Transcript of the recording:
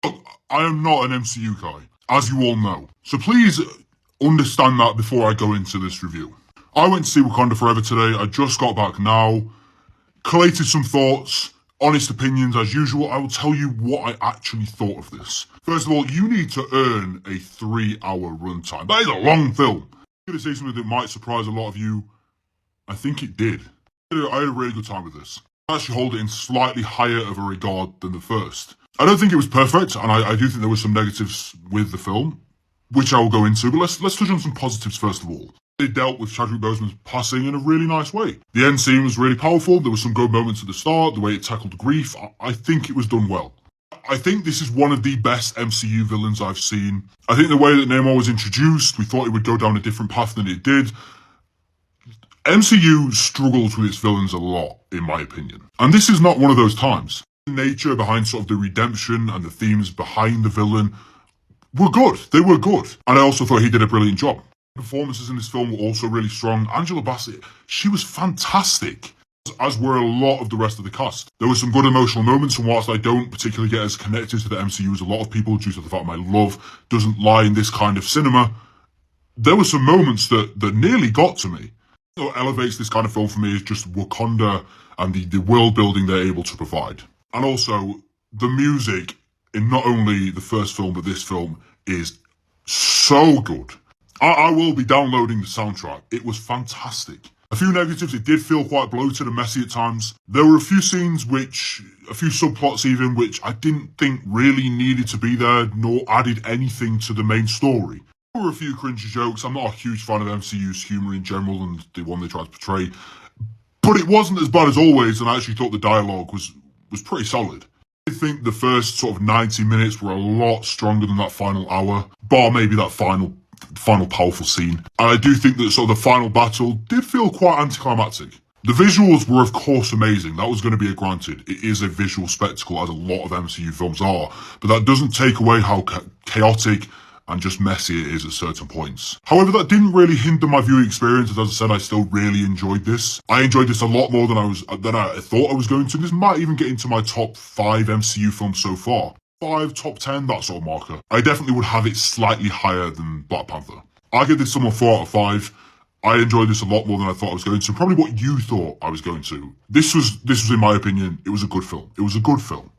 I am not an MCU guy, as you all know. So please understand that before I go into this review. I went to see Wakanda Forever today. I just got back now. Collated some thoughts, honest opinions as usual. I will tell you what I actually thought of this. First of all, you need to earn a 3-hour runtime. That is a long film. I'm going to say something that might surprise a lot of you. I think it did. I had a really good time with this. I actually hold it in slightly higher of a regard than the first. I don't think it was perfect, and I do think there were some negatives with the film, which I will go into, but let's touch on some positives first of all. They dealt with Chadwick Boseman's passing in a really nice way. The end scene was really powerful. There were some good moments at the start, the way it tackled grief. I think it was done well. I think this is one of the best MCU villains I've seen. I think the way that Nyong'o was introduced, we thought it would go down a different path than it did. MCU struggles with its villains a lot, in my opinion. And this is not one of those times. The nature behind sort of the redemption and the themes behind the villain were good. They were good. And I also thought he did a brilliant job. Performances in this film were also really strong. Angela Bassett, she was fantastic, as were a lot of the rest of the cast. There were some good emotional moments, and whilst I don't particularly get as connected to the MCU as a lot of people due to the fact my love doesn't lie in this kind of cinema, there were some moments that nearly got to me. What elevates this kind of film for me is just Wakanda and the world building they're able to provide. And also, the music in not only the first film but this film is so good. I will be downloading the soundtrack. It was fantastic. A few negatives, it did feel quite bloated and messy at times. There were a few scenes a few subplots even, which I didn't think really needed to be there, nor added anything to the main story. There were a few cringy jokes. I'm not a huge fan of MCU's humour in general and the one they tried to portray. But it wasn't as bad as always, and I actually thought the dialogue was pretty solid. I think the first sort of 90 minutes were a lot stronger than that final hour, bar maybe that final powerful scene. And I do think that sort of the final battle did feel quite anticlimactic. The visuals were of course amazing. That was going to be a granted. It is a visual spectacle, as a lot of MCU films are, but that doesn't take away how chaotic and just messy it is at certain points. However, that didn't really hinder my viewing experience, as I said, I still really enjoyed this. I enjoyed this a lot more than I thought I was going to. This might even get into my top 5 MCU films so far. 5, top 10, that sort of marker. I definitely would have it slightly higher than Black Panther. I give this somewhere 4 out of 5. I enjoyed this a lot more than I thought I was going to. Probably what you thought I was going to. This was in my opinion, it was a good film. It was a good film.